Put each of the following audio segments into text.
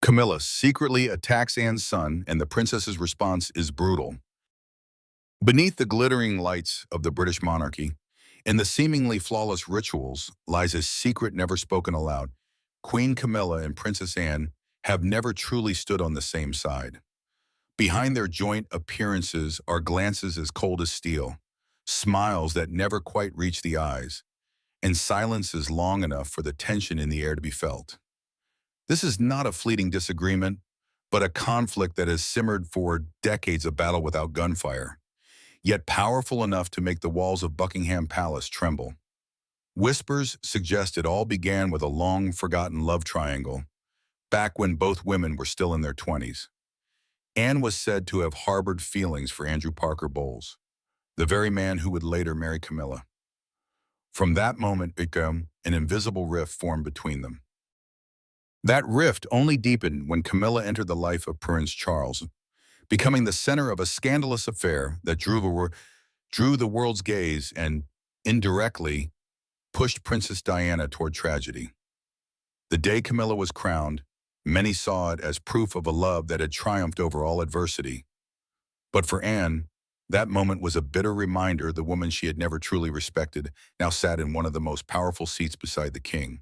Camilla secretly attacks Anne's son, and the princess's response is brutal. Beneath the glittering lights of the British monarchy, in the seemingly flawless rituals, lies a secret never spoken aloud. Queen Camilla and Princess Anne have never truly stood on the same side. Behind their joint appearances are glances as cold as steel, smiles that never quite reach the eyes, and silences long enough for the tension in the air to be felt. This is not a fleeting disagreement, but a conflict that has simmered for decades of battle without gunfire, yet powerful enough to make the walls of Buckingham Palace tremble. Whispers suggest it all began with a long-forgotten love triangle, back when both women were still in their 20s. Anne was said to have harbored feelings for Andrew Parker Bowles, the very man who would later marry Camilla. From that moment, an invisible rift formed between them. That rift only deepened when Camilla entered the life of Prince Charles, becoming the center of a scandalous affair that drew the world's gaze and, indirectly, pushed Princess Diana toward tragedy. The day Camilla was crowned, many saw it as proof of a love that had triumphed over all adversity. But for Anne, that moment was a bitter reminder the woman she had never truly respected now sat in one of the most powerful seats beside the king.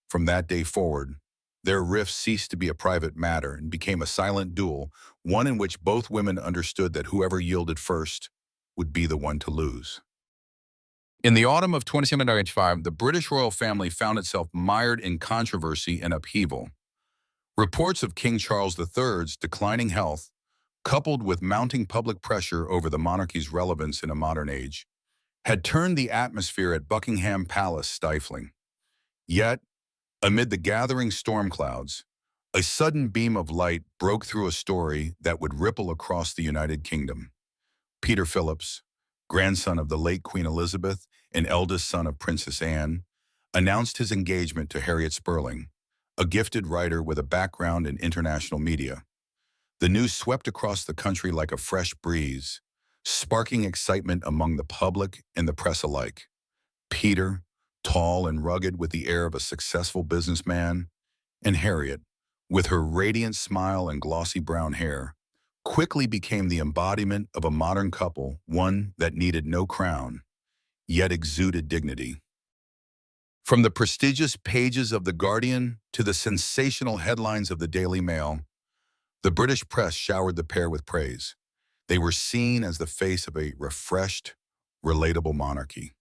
From that day forward, their rift ceased to be a private matter and became a silent duel, one in which both women understood that whoever yielded first would be the one to lose. In the autumn of 2795, the British royal family found itself mired in controversy and upheaval. Reports of King Charles III's declining health, coupled with mounting public pressure over the monarchy's relevance in a modern age, had turned the atmosphere at Buckingham Palace stifling. Yet, amid the gathering storm clouds, a sudden beam of light broke through a story that would ripple across the United Kingdom. Peter Phillips, grandson of the late Queen Elizabeth and eldest son of Princess Anne, announced his engagement to Harriet Spurling, a gifted writer with a background in international media. The news swept across the country like a fresh breeze, sparking excitement among the public and the press alike. Peter, tall and rugged with the air of a successful businessman, and Harriet, with her radiant smile and glossy brown hair, quickly became the embodiment of a modern couple, one that needed no crown, yet exuded dignity. From the prestigious pages of The Guardian to the sensational headlines of the Daily Mail, the British press showered the pair with praise. They were seen as the face of a refreshed, relatable monarchy.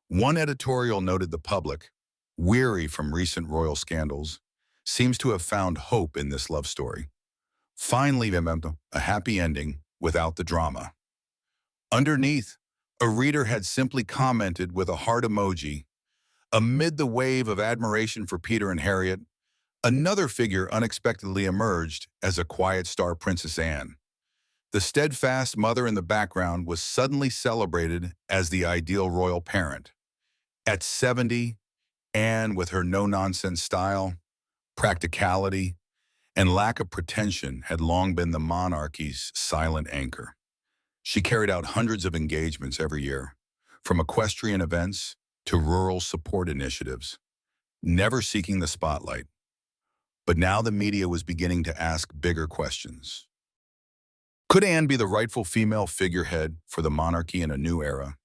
One editorial noted the public, weary from recent royal scandals, seems to have found hope in this love story. Finally, a happy ending without the drama. Underneath, a reader had simply commented with a heart emoji, amid the wave of admiration for Peter and Harriet, another figure unexpectedly emerged as a quiet star, Princess Anne. The steadfast mother in the background was suddenly celebrated as the ideal royal parent. At 70, Anne, with her no-nonsense style, practicality, and lack of pretension, had long been the monarchy's silent anchor. She carried out hundreds of engagements every year, from equestrian events to rural support initiatives, never seeking the spotlight. But now the media was beginning to ask bigger questions. Could Anne be the rightful female figurehead for the monarchy in a new era?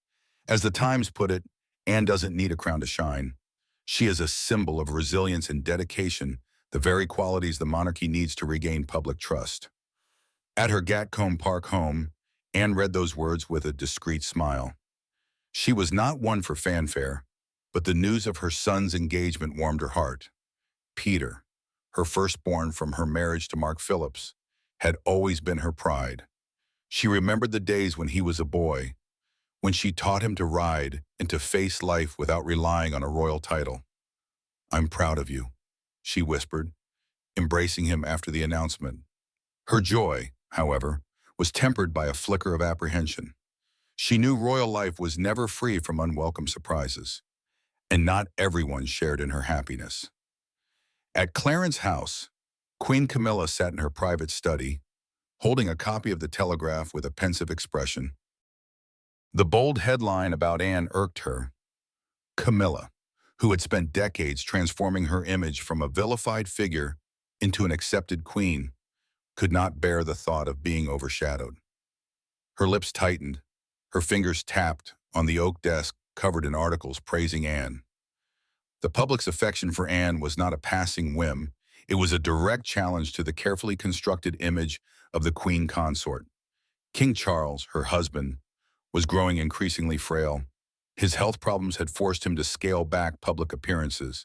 As the Times put it, Anne doesn't need a crown to shine. She is a symbol of resilience and dedication, the very qualities the monarchy needs to regain public trust. At her Gatcombe Park home, Anne read those words with a discreet smile. She was not one for fanfare, but the news of her son's engagement warmed her heart. Peter, her firstborn from her marriage to Mark Phillips, had always been her pride. She remembered the days when he was a boy, when she taught him to ride and to face life without relying on a royal title. "I'm proud of you," she whispered, embracing him after the announcement. Her joy, however, was tempered by a flicker of apprehension. She knew royal life was never free from unwelcome surprises, and not everyone shared in her happiness. At Clarence House, Queen Camilla sat in her private study, holding a copy of the Telegraph with a pensive expression. The bold headline about Anne irked her. Camilla, who had spent decades transforming her image from a vilified figure into an accepted queen, could not bear the thought of being overshadowed. Her lips tightened, her fingers tapped on the oak desk covered in articles praising Anne. The public's affection for Anne was not a passing whim. It was a direct challenge to the carefully constructed image of the queen consort. King Charles, her husband, was growing increasingly frail. His health problems had forced him to scale back public appearances,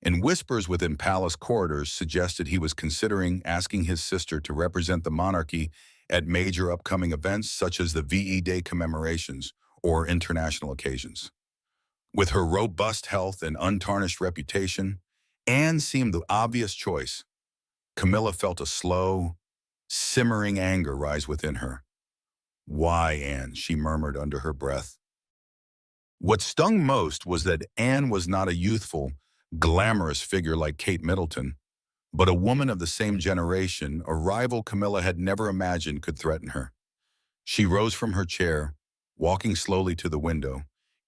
and whispers within palace corridors suggested he was considering asking his sister to represent the monarchy at major upcoming events such as the VE Day commemorations or international occasions. With her robust health and untarnished reputation, Anne seemed the obvious choice. Camilla felt a slow, simmering anger rise within her. "Why, Anne?" she murmured under her breath. What stung most was that Anne was not a youthful, glamorous figure like Kate Middleton, but a woman of the same generation, a rival Camilla had never imagined could threaten her. She rose from her chair, walking slowly to the window,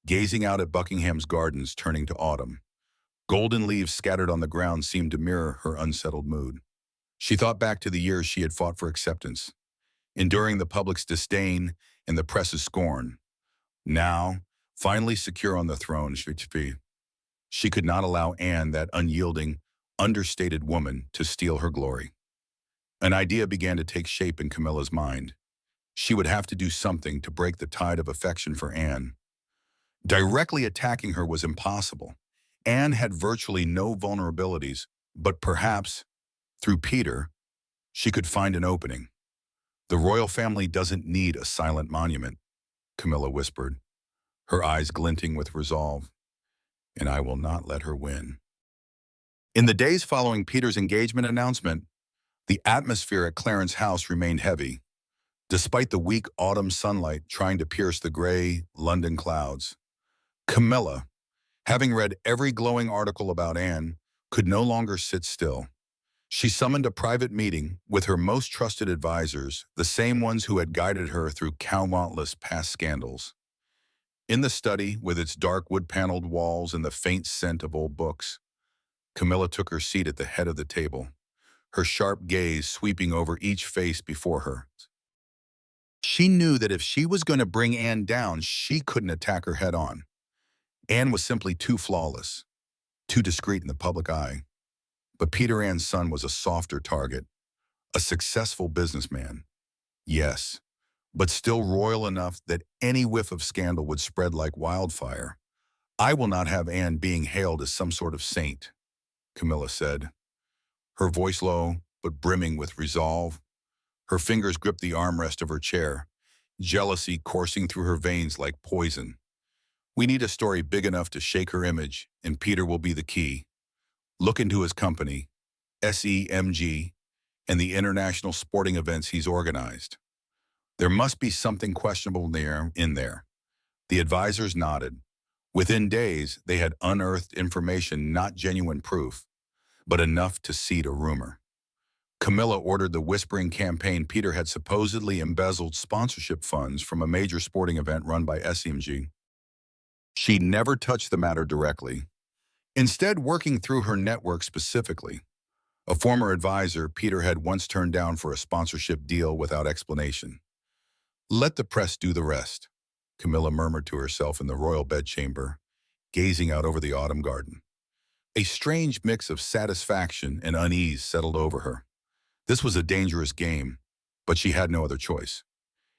gazing out at Buckingham's gardens turning to autumn. Golden leaves scattered on the ground seemed to mirror her unsettled mood. She thought back to the years she had fought for acceptance, enduring the public's disdain and the press's scorn. Now, finally secure on the throne, she could not allow Anne, that unyielding, understated woman, to steal her glory. An idea began to take shape in Camilla's mind. She would have to do something to break the tide of affection for Anne. Directly attacking her was impossible. Anne had virtually no vulnerabilities, but perhaps, through Peter, she could find an opening. "The royal family doesn't need a silent monument," Camilla whispered, her eyes glinting with resolve, "and I will not let her win." In the days following Peter's engagement announcement, the atmosphere at Clarence House remained heavy, despite the weak autumn sunlight trying to pierce the gray London clouds. Camilla, having read every glowing article about Anne, could no longer sit still. She summoned a private meeting with her most trusted advisors, the same ones who had guided her through countless past scandals. In the study, with its dark wood-paneled walls and the faint scent of old books, Camilla took her seat at the head of the table, her sharp gaze sweeping over each face before her. She knew that if she was going to bring Anne down, she couldn't attack her head-on. Anne was simply too flawless, too discreet in the public eye. But Peter Anne's son was a softer target, a successful businessman. Yes, but still royal enough that any whiff of scandal would spread like wildfire. "I will not have Anne being hailed as some sort of saint," Camilla said, her voice low but brimming with resolve. Her fingers gripped the armrest of her chair, jealousy coursing through her veins like poison. "We need a story big enough to shake her image, and Peter will be the key. Look into his company, SEMG, and the international sporting events he's organized. There must be something questionable in there." The advisors nodded. Within days, they had unearthed information, not genuine proof, but enough to seed a rumor. Camilla ordered the whispering campaign Peter had supposedly embezzled sponsorship funds from a major sporting event run by SEMG. She never touched the matter directly, instead working through her network specifically. A former advisor Peter had once turned down for a sponsorship deal without explanation. "Let the press do the rest," Camilla murmured to herself in the royal bedchamber, gazing out over the autumn garden. A strange mix of satisfaction and unease settled over her. This was a dangerous game, but she had no other choice.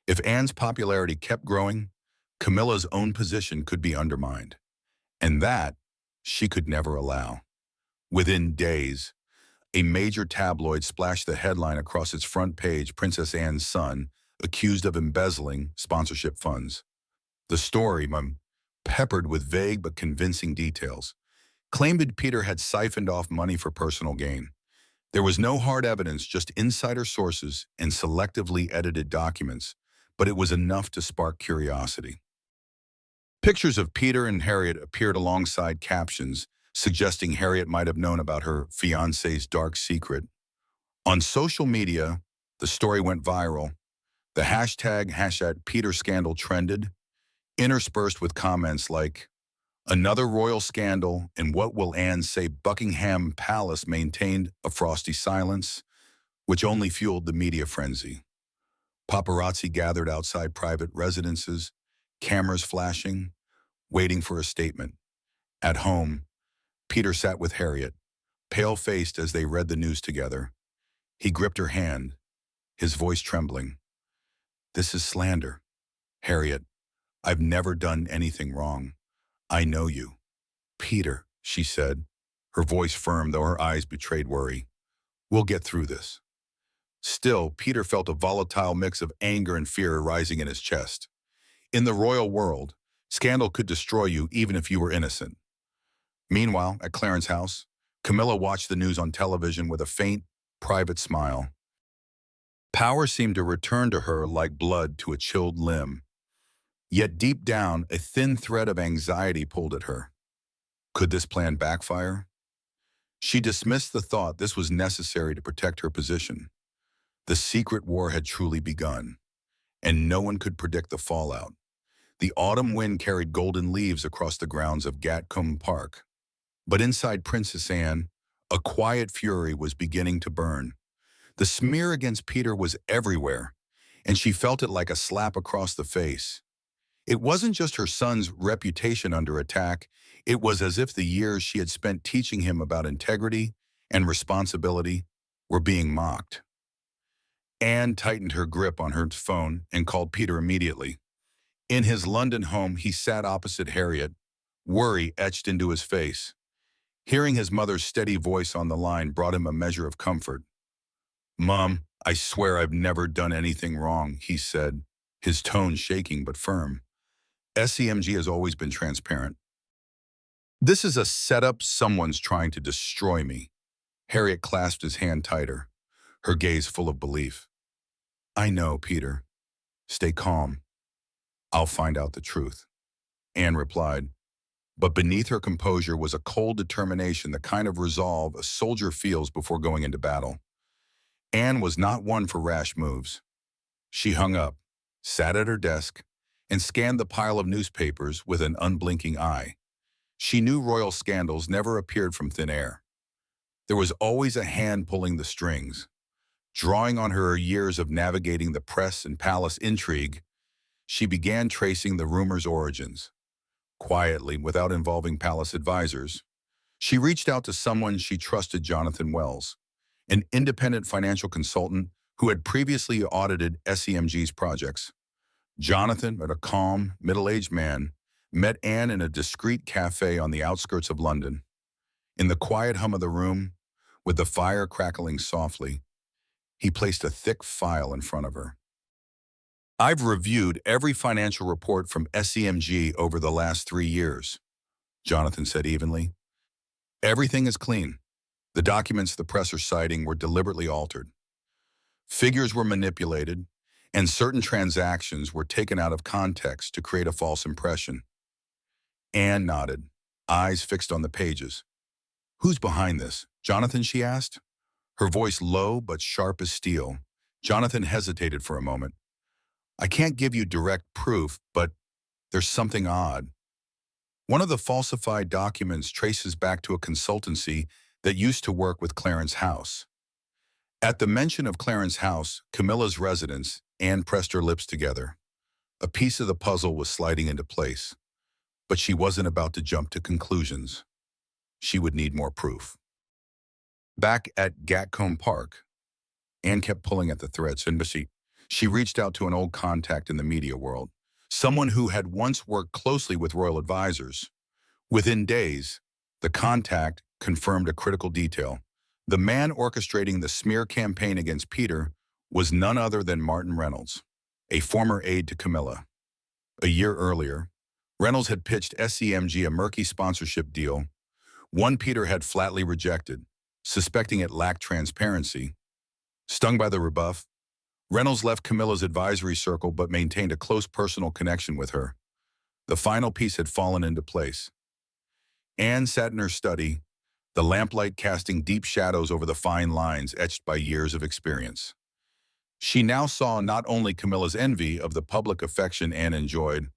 If Anne's popularity kept growing, Camilla's own position could be undermined. And that she could never allow. Within days, a major tabloid splashed the headline across its front page: "Princess Anne's son accused of embezzling sponsorship funds." The story, peppered with vague but convincing details, claimed that Peter had siphoned off money for personal gain. There was no hard evidence, just insider sources and selectively edited documents, but it was enough to spark curiosity. Pictures of Peter and Harriet appeared alongside captions suggesting Harriet might have known about her fiancé's dark secret. On social media, the story went viral. The hashtag #PeterScandal trended, interspersed with comments like, Another royal scandal, and what will Anne say? Buckingham Palace maintained a frosty silence, which only fueled the media frenzy. Paparazzi gathered outside private residences, cameras flashing, waiting for a statement. At home, Peter sat with Harriet, pale-faced as they read the news together. He gripped her hand, his voice trembling. "This is slander. Harriet, I've never done anything wrong. I know you." "Peter," she said, her voice firm though her eyes betrayed worry. "We'll get through this." Still, Peter felt a volatile mix of anger and fear rising in his chest. In the royal world, scandal could destroy you even if you were innocent. Meanwhile, at Clarence's house, Camilla watched the news on television with a faint, private smile. Power seemed to return to her like blood to a chilled limb. Yet deep down, a thin thread of anxiety pulled at her. Could this plan backfire? She dismissed the thought this was necessary to protect her position. The secret war had truly begun, and no one could predict the fallout. The autumn wind carried golden leaves across the grounds of Gatcombe Park. But inside Princess Anne, a quiet fury was beginning to burn. The smear against Peter was everywhere, and she felt it like a slap across the face. It wasn't just her son's reputation under attack, it was as if the years she had spent teaching him about integrity and responsibility were being mocked. Anne tightened her grip on her phone and called Peter immediately. In his London home, he sat opposite Harriet, worry etched into his face. Hearing his mother's steady voice on the line brought him a measure of comfort. "Mom, I swear I've never done anything wrong," he said, his tone shaking but firm. "SEMG has always been transparent. This is a setup. Someone's trying to destroy me." Harriet clasped his hand tighter, her gaze full of belief. "I know, Peter. Stay calm. I'll find out the truth," Anne replied. But beneath her composure was a cold determination, the kind of resolve a soldier feels before going into battle. Anne was not one for rash moves. She hung up, sat at her desk, and scanned the pile of newspapers with an unblinking eye. She knew royal scandals never appeared from thin air. There was always a hand pulling the strings. Drawing on her years of navigating the press and palace intrigue, she began tracing the rumor's origins. Quietly, without involving palace advisors, she reached out to someone she trusted, Jonathan Wells, an independent financial consultant who had previously audited SEMG's projects. Jonathan, a calm, middle-aged man, met Anne in a discreet cafe on the outskirts of London. In the quiet hum of the room, with the fire crackling softly, he placed a thick file in front of her. "I've reviewed every financial report from SEMG over the last 3 years," Jonathan said evenly. "Everything is clean. The documents the press are citing were deliberately altered. Figures were manipulated, and certain transactions were taken out of context to create a false impression." Anne nodded, eyes fixed on the pages. "Who's behind this, Jonathan?" she asked, her voice low but sharp as steel. Jonathan hesitated for a moment. "I can't give you direct proof, but there's something odd. One of the falsified documents traces back to a consultancy that used to work with Clarence's house." At the mention of Clarence's house, Camilla's residence, Anne pressed her lips together. A piece of the puzzle was sliding into place, but she wasn't about to jump to conclusions. She would need more proof. Back at Gatcombe Park, Anne kept pulling at the threads, and she reached out to an old contact in the media world, someone who had once worked closely with royal advisors. Within days, the contact confirmed a critical detail. The man orchestrating the smear campaign against Peter was none other than Martin Reynolds, a former aide to Camilla. A year earlier, Reynolds had pitched SEMG a murky sponsorship deal, one Peter had flatly rejected, suspecting it lacked transparency. Stung by the rebuff, Reynolds left Camilla's advisory circle but maintained a close personal connection with her. The final piece had fallen into place. Anne sat in her study, the lamplight casting deep shadows over the fine lines etched by years of experience. She now saw not only Camilla's envy of the public affection Anne enjoyed,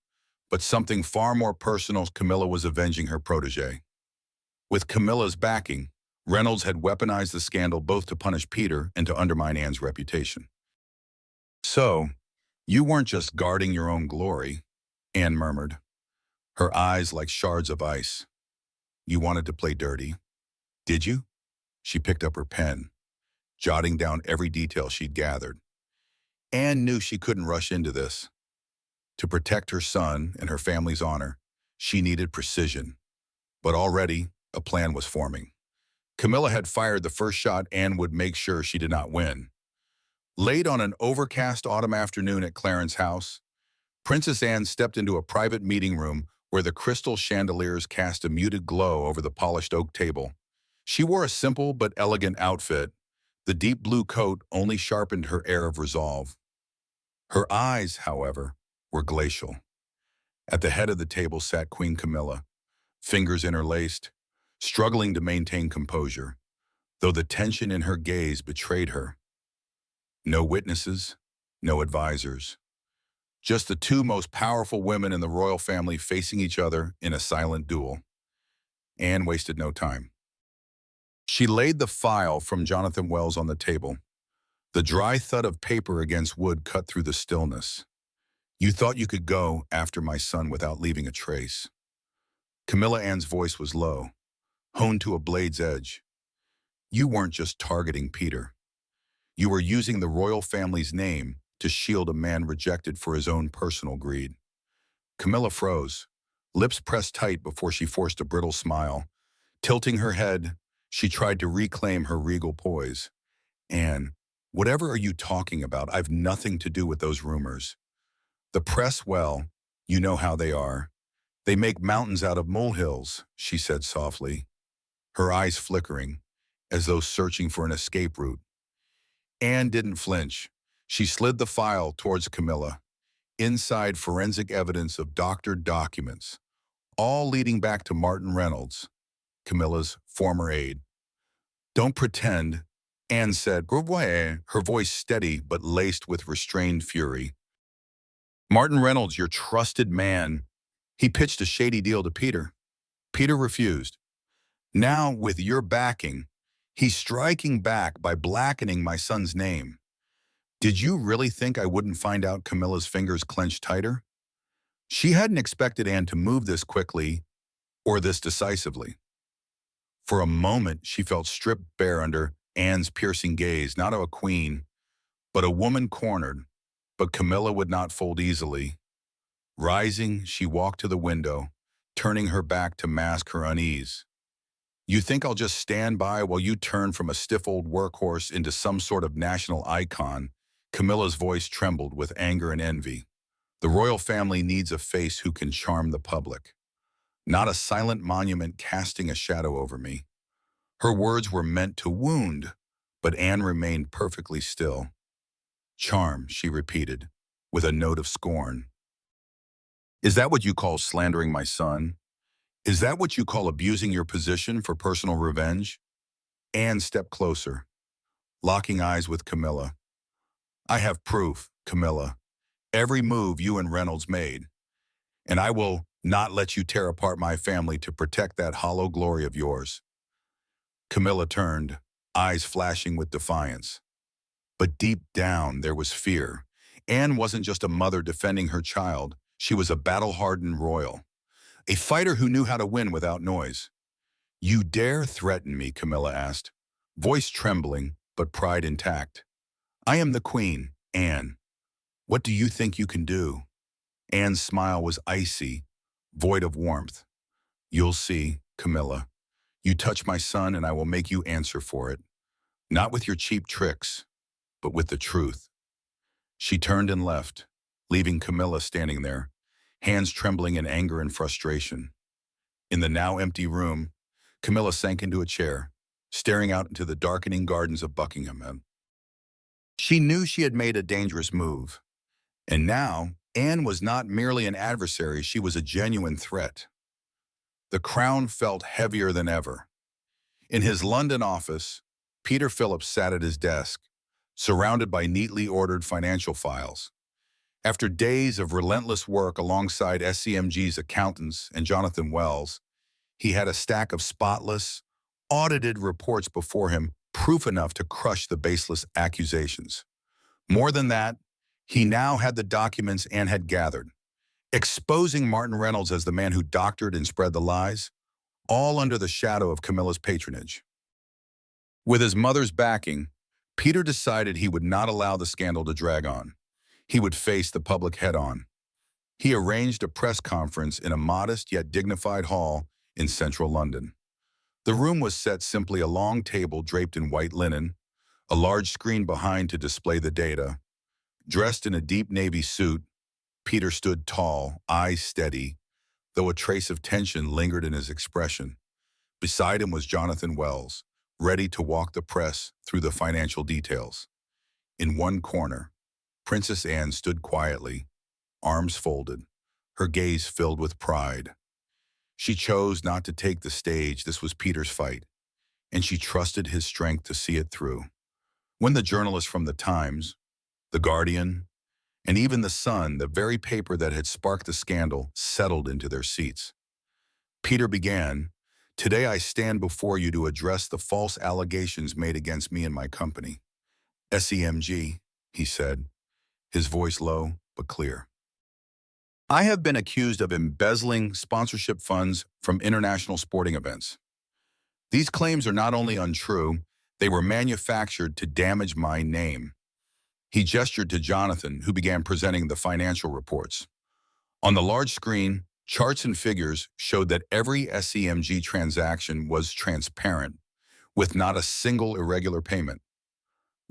But something far more personal, Camilla was avenging her protege. With Camilla's backing, Reynolds had weaponized the scandal both to punish Peter and to undermine Anne's reputation. So, you weren't just guarding your own glory, Anne murmured, her eyes like shards of ice. You wanted to play dirty, did you? She picked up her pen, jotting down every detail she'd gathered. Anne knew she couldn't rush into this. To protect her son and her family's honor, she needed precision. But already, a plan was forming. Camilla had fired the first shot Anne would make sure she did not win. Late on an overcast autumn afternoon at Clarence's house, Princess Anne stepped into a private meeting room where the crystal chandeliers cast a muted glow over the polished oak table. She wore a simple but elegant outfit. The deep blue coat only sharpened her air of resolve. Her eyes, however, were glacial. At the head of the table sat Queen Camilla, fingers interlaced, struggling to maintain composure, though the tension in her gaze betrayed her. No witnesses, no advisors. Just the two most powerful women in the royal family facing each other in a silent duel. Anne wasted no time. She laid the file from Jonathan Wells on the table. The dry thud of paper against wood cut through the stillness. You thought you could go after my son without leaving a trace. Camilla Anne's voice was low, honed to a blade's edge. You weren't just targeting Peter. You were using the royal family's name to shield a man rejected for his own personal greed. Camilla froze, lips pressed tight before she forced a brittle smile. Tilting her head, she tried to reclaim her regal poise. Anne, whatever are you talking about? I've nothing to do with those rumors. The press, well, you know how they are. They make mountains out of molehills, she said softly, her eyes flickering, as though searching for an escape route. Anne didn't flinch. She slid the file towards Camilla. Inside, forensic evidence of doctored documents, all leading back to Martin Reynolds, Camilla's former aide. Don't pretend, Anne said, her voice steady but laced with restrained fury. Martin Reynolds, your trusted man. He pitched a shady deal to Peter. Peter refused. Now, with your backing, he's striking back by blackening my son's name. Did you really think I wouldn't find out? Camilla's fingers clenched tighter? She hadn't expected Anne to move this quickly or this decisively. For a moment, she felt stripped bare under Anne's piercing gaze, not of a queen, but a woman cornered. But Camilla would not fold easily. Rising, she walked to the window, turning her back to mask her unease. You think I'll just stand by while you turn from a stiff old workhorse into some sort of national icon? Camilla's voice trembled with anger and envy. The royal family needs a face who can charm the public, not a silent monument casting a shadow over me. Her words were meant to wound, but Anne remained perfectly still. Charm, she repeated, with a note of scorn. Is that what you call slandering my son? Is that what you call abusing your position for personal revenge? Anne stepped closer, locking eyes with Camilla. I have proof, Camilla, every move you and Reynolds made, and I will not let you tear apart my family to protect that hollow glory of yours. Camilla turned, eyes flashing with defiance. But deep down, there was fear. Anne wasn't just a mother defending her child. She was a battle-hardened royal, a fighter who knew how to win without noise. You dare threaten me? Camilla asked, voice trembling, but pride intact. I am the queen, Anne. What do you think you can do? Anne's smile was icy, void of warmth. You'll see, Camilla. You touch my son and I will make you answer for it. Not with your cheap tricks, but with the truth. She turned and left, leaving Camilla standing there, hands trembling in anger and frustration. In the now empty room, Camilla sank into a chair, staring out into the darkening gardens of Buckingham. She knew she had made a dangerous move, and now Anne was not merely an adversary, she was a genuine threat. The crown felt heavier than ever. In his London office, Peter Phillips sat at his desk, surrounded by neatly ordered financial files. After days of relentless work alongside SCMG's accountants and Jonathan Wells, he had a stack of spotless, audited reports before him, proof enough to crush the baseless accusations. More than that, he now had the documents Anne had gathered, exposing Martin Reynolds as the man who doctored and spread the lies, all under the shadow of Camilla's patronage. With his mother's backing, Peter decided he would not allow the scandal to drag on. He would face the public head-on. He arranged a press conference in a modest yet dignified hall in central London. The room was set simply a long table draped in white linen, a large screen behind to display the data. Dressed in a deep navy suit, Peter stood tall, eyes steady, though a trace of tension lingered in his expression. Beside him was Jonathan Wells, ready to walk the press through the financial details. In one corner, Princess Anne stood quietly, arms folded, her gaze filled with pride. She chose not to take the stage. This was Peter's fight, and she trusted his strength to see it through. When the journalists from the Times, the Guardian, and even the Sun, the very paper that had sparked the scandal, settled into their seats, Peter began, "Today I stand before you to address the false allegations made against me and my company. SEMG," he said, his voice low but clear. "I have been accused of embezzling sponsorship funds from international sporting events. These claims are not only untrue, they were manufactured to damage my name." He gestured to Jonathan, who began presenting the financial reports. On the large screen, charts and figures showed that every SEMG transaction was transparent, with not a single irregular payment.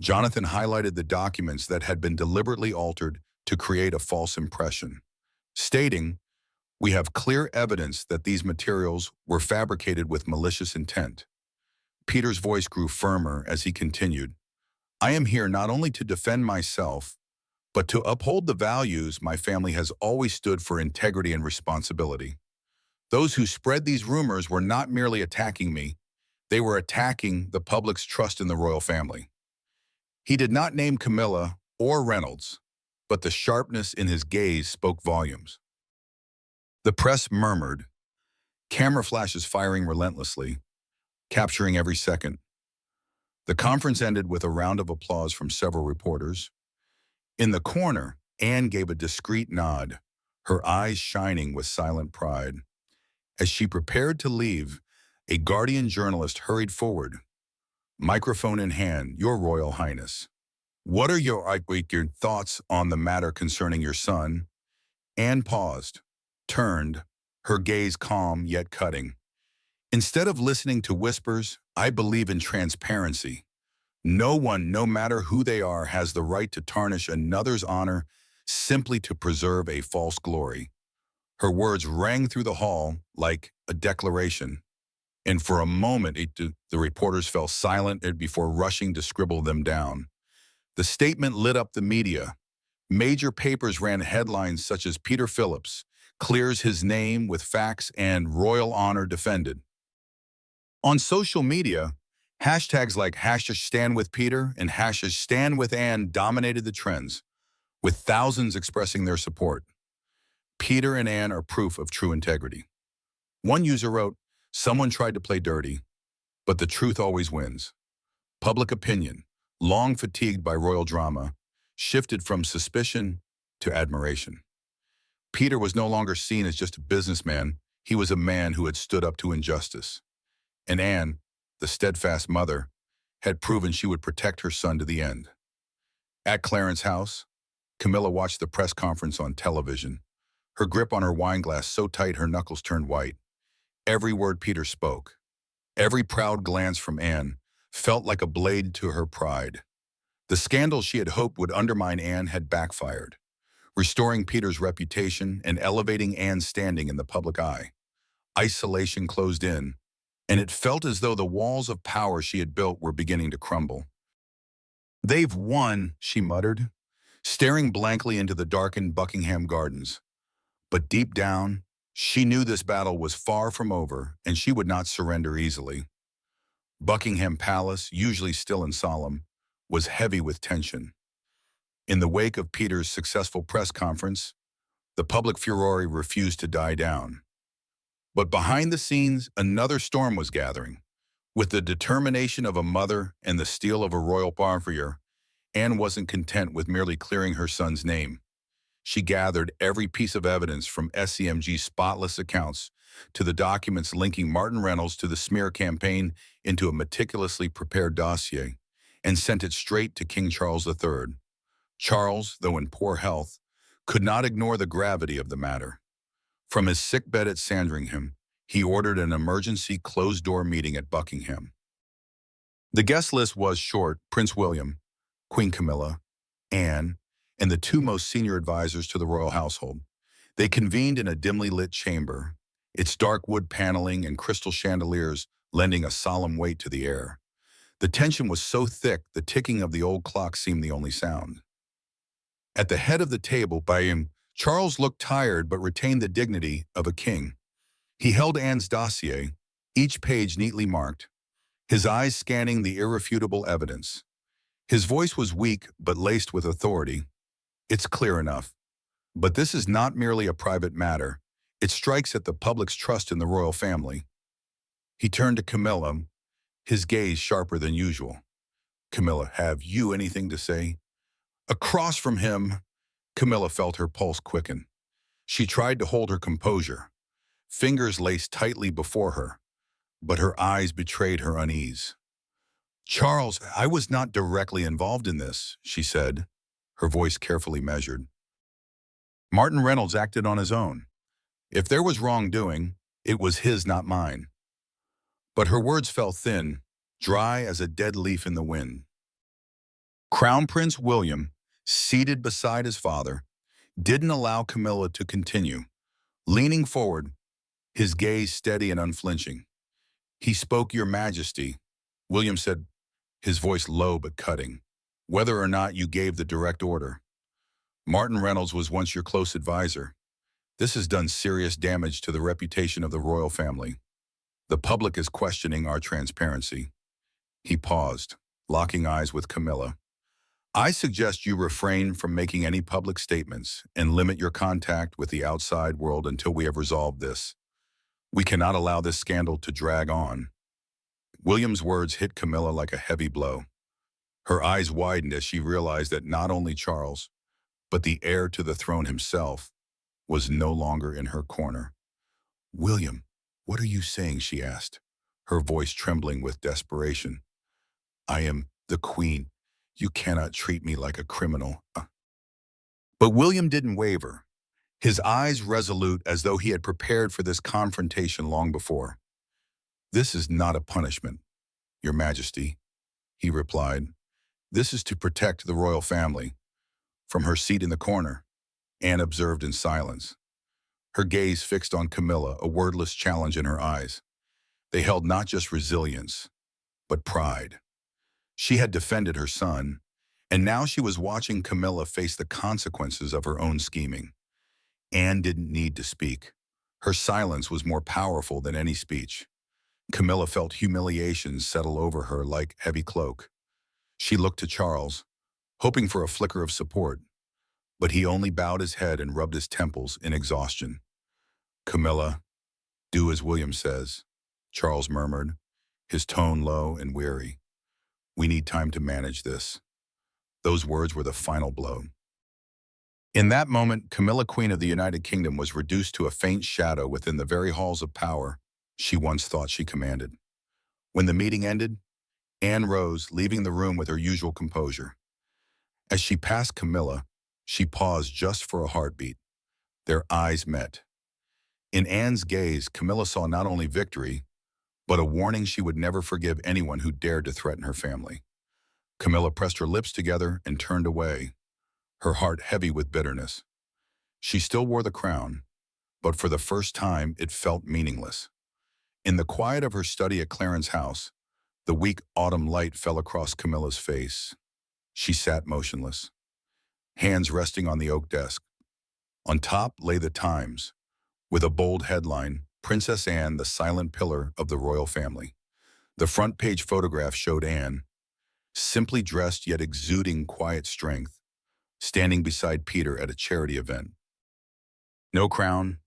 Jonathan highlighted the documents that had been deliberately altered to create a false impression, stating, "We have clear evidence that these materials were fabricated with malicious intent." Peter's voice grew firmer as he continued, "I am here not only to defend myself, but to uphold the values my family has always stood for: integrity and responsibility. Those who spread these rumors were not merely attacking me, they were attacking the public's trust in the royal family." He did not name Camilla or Reynolds, but the sharpness in his gaze spoke volumes. The press murmured, camera flashes firing relentlessly, capturing every second. The conference ended with a round of applause from several reporters. In the corner, Anne gave a discreet nod, her eyes shining with silent pride. As she prepared to leave, a Guardian journalist hurried forward, microphone in hand. "Your Royal Highness, what are your thoughts on the matter concerning your son?" Anne paused, turned, her gaze calm yet cutting. "Instead of listening to whispers, I believe in transparency. No one, no matter who they are, has the right to tarnish another's honor simply to preserve a false glory." Her words rang through the hall like a declaration, and for a moment the reporters fell silent before rushing to scribble them down. The statement lit up the media. Major papers ran headlines such as "Peter Phillips clears his name with facts" and "Royal honor defended." On social media, hashtags like #StandWithPeter and #StandWithAnne dominated the trends, with thousands expressing their support. Peter and Anne are proof of true integrity. One user wrote, "Someone tried to play dirty, but the truth always wins." Public opinion, long fatigued by royal drama, shifted from suspicion to admiration. Peter was no longer seen as just a businessman, he was a man who had stood up to injustice. And Anne, the steadfast mother, had proven she would protect her son to the end. At Clarence House, Camilla watched the press conference on television, her grip on her wine glass so tight her knuckles turned white. Every word Peter spoke, every proud glance from Anne, felt like a blade to her pride. The scandal she had hoped would undermine Anne had backfired, restoring Peter's reputation and elevating Anne's standing in the public eye. Isolation closed in, and it felt as though the walls of power she had built were beginning to crumble. "They've won," she muttered, staring blankly into the darkened Buckingham Gardens. But deep down, she knew this battle was far from over, and she would not surrender easily. Buckingham Palace, usually still and solemn, was heavy with tension. In the wake of Peter's successful press conference, the public furor refused to die down. But behind the scenes, another storm was gathering. With the determination of a mother and the steel of a royal warrior, Anne wasn't content with merely clearing her son's name. She gathered every piece of evidence from SCMG's spotless accounts to the documents linking Martin Reynolds to the smear campaign into a meticulously prepared dossier and sent it straight to King Charles III. Charles, though in poor health, could not ignore the gravity of the matter. From his sickbed at Sandringham, he ordered an emergency closed-door meeting at Buckingham. The guest list was short: Prince William, Queen Camilla, Anne, and the two most senior advisors to the royal household. They convened in a dimly lit chamber, its dark wood paneling and crystal chandeliers lending a solemn weight to the air. The tension was so thick, the ticking of the old clock seemed the only sound. At the head of the table by him, Charles looked tired but retained the dignity of a king. He held Anne's dossier, each page neatly marked, his eyes scanning the irrefutable evidence. His voice was weak but laced with authority. "It's clear enough. But this is not merely a private matter. It strikes at the public's trust in the royal family." He turned to Camilla, his gaze sharper than usual. "Camilla, have you anything to say?" Across from him, Camilla felt her pulse quicken. She tried to hold her composure, fingers laced tightly before her, but her eyes betrayed her unease. "Charles, I was not directly involved in this," she said, her voice carefully measured. "Martin Reynolds acted on his own. If there was wrongdoing, it was his, not mine." But her words fell thin, dry as a dead leaf in the wind. Crown Prince William, seated beside his father, didn't allow Camilla to continue. Leaning forward, his gaze steady and unflinching. "He spoke, Your Majesty," William said, his voice low but cutting, "whether or not you gave the direct order. Martin Reynolds was once your close advisor. This has done serious damage to the reputation of the royal family. The public is questioning our transparency." He paused, locking eyes with Camilla. "I suggest you refrain from making any public statements and limit your contact with the outside world until we have resolved this. We cannot allow this scandal to drag on." William's words hit Camilla like a heavy blow. Her eyes widened as she realized that not only Charles, but the heir to the throne himself, was no longer in her corner. "William, what are you saying?" she asked, her voice trembling with desperation. "I am the Queen. You cannot treat me like a criminal." But William didn't waver, his eyes resolute as though he had prepared for this confrontation long before. "This is not a punishment, Your Majesty," he replied. "This is to protect the royal family." From her seat in the corner, Anne observed in silence, her gaze fixed on Camilla, a wordless challenge in her eyes. They held not just resilience, but pride. She had defended her son, and now she was watching Camilla face the consequences of her own scheming. Anne didn't need to speak. Her silence was more powerful than any speech. Camilla felt humiliation settle over her like heavy cloak. She looked to Charles, hoping for a flicker of support, but he only bowed his head and rubbed his temples in exhaustion. "Camilla, do as William says," Charles murmured, his tone low and weary. "We need time to manage this." Those words were the final blow. In that moment, Camilla, Queen of the United Kingdom, was reduced to a faint shadow within the very halls of power she once thought she commanded. When the meeting ended, Anne rose, leaving the room with her usual composure. As she passed Camilla, she paused just for a heartbeat. Their eyes met. In Anne's gaze, Camilla saw not only victory, but a warning she would never forgive anyone who dared to threaten her family. Camilla pressed her lips together and turned away, her heart heavy with bitterness. She still wore the crown, but for the first time it felt meaningless. In the quiet of her study at Clarence's house, the weak autumn light fell across Camilla's face. She sat motionless, hands resting on the oak desk. On top lay the Times, with a bold headline, "Princess Anne, the silent pillar of the royal family." The front page photograph showed Anne, simply dressed yet exuding quiet strength, standing beside Peter at a charity event. No crown,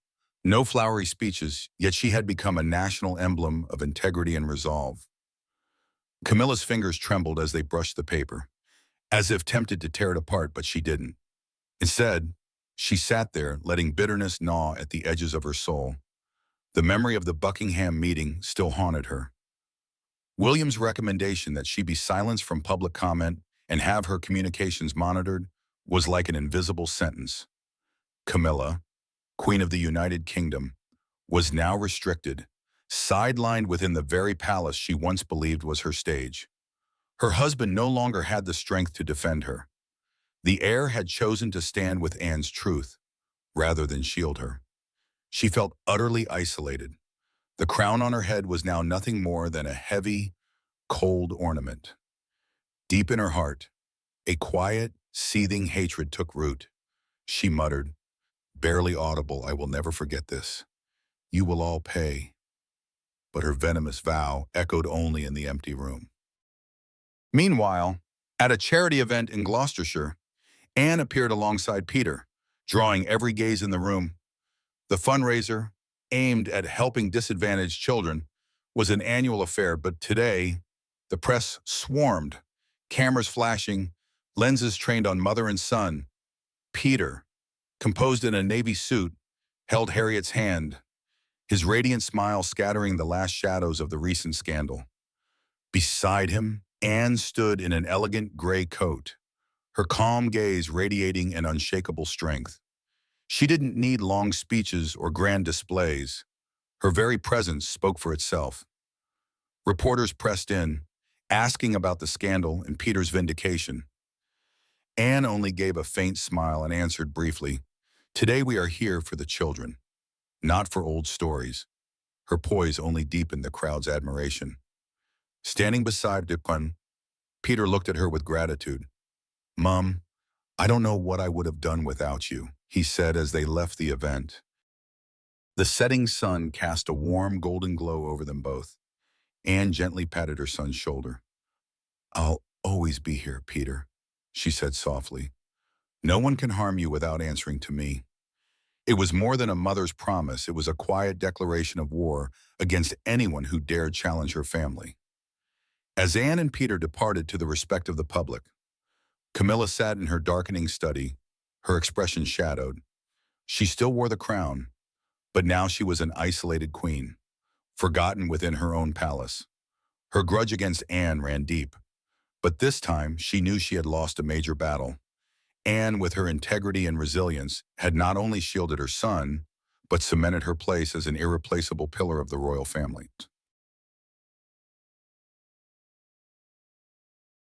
no flowery speeches, yet she had become a national emblem of integrity and resolve. Camilla's fingers trembled as they brushed the paper, as if tempted to tear it apart, but she didn't. Instead, she sat there, letting bitterness gnaw at the edges of her soul. The memory of the Buckingham meeting still haunted her. William's recommendation that she be silenced from public comment and have her communications monitored was like an invisible sentence. Camilla, Queen of the United Kingdom, was now restricted, sidelined within the very palace she once believed was her stage. Her husband no longer had the strength to defend her. The heir had chosen to stand with Anne's truth, rather than shield her. She felt utterly isolated. The crown on her head was now nothing more than a heavy, cold ornament. Deep in her heart, a quiet, seething hatred took root. She muttered, barely audible, "I will never forget this. You will all pay." But her venomous vow echoed only in the empty room. Meanwhile, at a charity event in Gloucestershire, Anne appeared alongside Peter, drawing every gaze in the room. The fundraiser, aimed at helping disadvantaged children, was an annual affair, but today, the press swarmed, cameras flashing, lenses trained on mother and son. Peter, composed in a navy suit, held Harriet's hand, his radiant smile scattering the last shadows of the recent scandal. Beside him, Anne stood in an elegant gray coat, her calm gaze radiating an unshakable strength. She didn't need long speeches or grand displays. Her very presence spoke for itself. Reporters pressed in, asking about the scandal and Peter's vindication. Anne only gave a faint smile and answered briefly, "Today we are here for the children, not for old stories." Her poise only deepened the crowd's admiration. Standing beside Dupin, Peter looked at her with gratitude. "Mum, I don't know what I would have done without you," he said as they left the event. The setting sun cast a warm golden glow over them both. Anne gently patted her son's shoulder. "I'll always be here, Peter," she said softly. "No one can harm you without answering to me." It was more than a mother's promise. It was a quiet declaration of war against anyone who dared challenge her family. As Anne and Peter departed to the respect of the public, Camilla sat in her darkening study, her expression shadowed. She still wore the crown, but now she was an isolated queen, forgotten within her own palace. Her grudge against Anne ran deep, but this time she knew she had lost a major battle. Anne, with her integrity and resilience, had not only shielded her son, but cemented her place as an irreplaceable pillar of the royal family.